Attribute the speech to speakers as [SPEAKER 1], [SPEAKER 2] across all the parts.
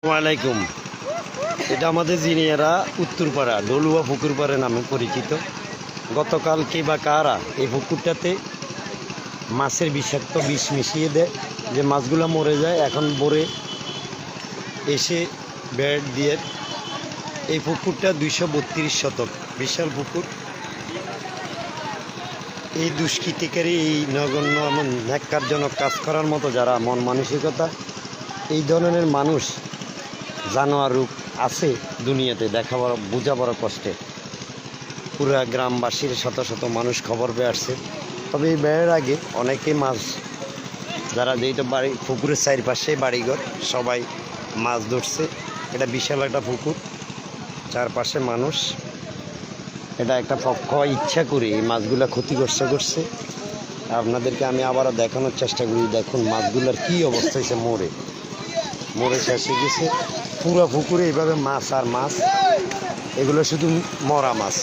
[SPEAKER 1] ওয়ালাইকুম। এটা আমাদের জিনিয়ারা উত্তরপাড়া ডলুয়া পুকুরপাড়া নামে পরিচিত। গতকাল কে বা কারা এই পুকুরটাতে মাছের বিষাক্ত বিষ মিশিয়ে দেয়, যে মাছগুলো মরে যায়। এখন ভোরে এসে বেড় দিয়ে এই পুকুরটা 232 শতক বিশাল পুকুর। এই দুষ্কৃতিকারী, এই নগণ্য এমন ন্যাক্কারজনক কাজ করার মতো যারা মন মানসিকতা, এই ধরনের মানুষ জানোয়ার রূপ আছে দুনিয়াতে, দেখা বড় বোঝা বড় কষ্টে। পুরা গ্রামবাসীর শত শত মানুষ খবর পেয়ে আসছে। তবে এই বেড়ার আগে অনেকে মাছ, যারা যেহেতু বাড়ি পুকুরের চারপাশে বাড়িঘর, সবাই মাছ ধরছে। এটা বিশাল একটা পুকুর, চারপাশে মানুষ। এটা একটা পক্ষ ইচ্ছা করে এই মাছগুলা ক্ষতিগ্রস্ত করছে। আপনাদেরকে আমি আবারও দেখানোর চেষ্টা করি। দেখুন মাছগুলোর কী অবস্থা হয়েছে, মরে শেষ হয়ে গেছে। পুরো পুকুরে এইভাবে মাছ আর মাছ, এগুলো শুধু মরা মাছ,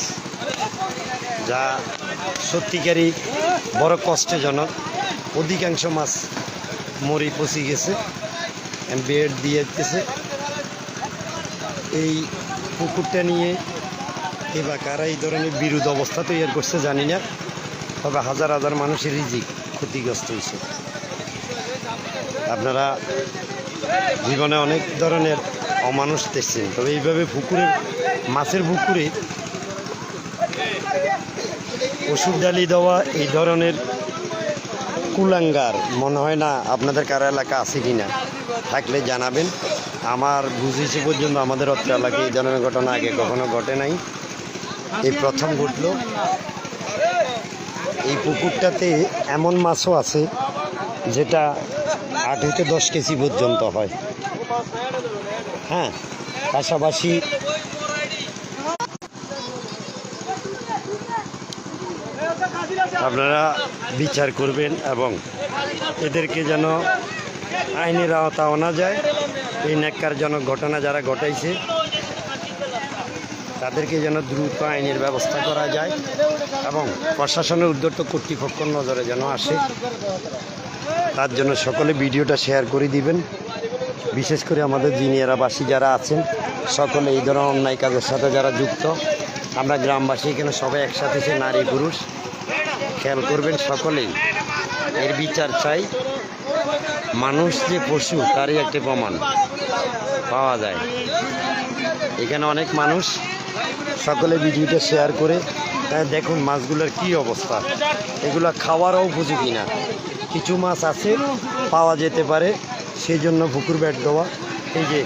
[SPEAKER 1] যা সত্যিকারই বড় কষ্টজনক। অধিকাংশ মাছ মরি পচে গেছে, বেড দিয়ে দিতেছে। এই পুকুরটা নিয়ে এবার কারা এই ধরনের বিরোধ অবস্থা তৈরি করছে জানি না, তবে হাজার হাজার মানুষের রিজিক ক্ষতিগ্রস্ত হয়েছে। আপনারা জীবনে অনেক ধরনের অমানুষ দেখছেন, তবে এইভাবে পুকুরে, মাছের পুকুরে ওষুধ ডালি দেওয়া, এই ধরনের কুলাঙ্গার মনে হয় না আপনাদের কারো এলাকা আছে কি না, থাকলে জানাবেন। আমার বুঝেছি পর্যন্ত আমাদের অত্র এলাকায় এই ধরনের ঘটনা আগে কখনো ঘটে নাই, এই প্রথম ঘটল। এই পুকুরটাতে এমন মাছও আছে যেটা 8 থেকে 10 কেজি পর্যন্ত হয়। হ্যাঁ, পাশাপাশি আপনারা বিচার করবেন এবং এদেরকে যেন আইনের আওতা আনা যায়। এই ন্যাক্কারজনক ঘটনা যারা ঘটাইছে তাদেরকে যেন দ্রুত আইনের ব্যবস্থা করা যায় এবং প্রশাসনের উদ্যত কর্তৃপক্ষ নজরে যেন আসে। তার জন্য সকলে ভিডিওটা শেয়ার করে দিবেন। বিশেষ করে আমাদের জিনিয়ারাবাসী যারা আছেন, সকলে এই ধরনের অন্যায় কাজের সাথে যারা যুক্ত, আমরা গ্রামবাসী এখানে সবাই একসাথে, সে নারী পুরুষ, খেয়াল করবেন সকলেই। এর বিচার চাই। মানুষ যে পশু তারই একটি প্রমাণ পাওয়া যায়। এখানে অনেক মানুষ, সকলে ভিডিওটা শেয়ার করে দেখুন মাছগুলোর কি অবস্থা। এগুলো খাওয়ারও উপযোগী না। কিছু মাছ আছে পাওয়া যেতে পারে, সেই জন্য পুকুর বেড় দেওয়া। এই যে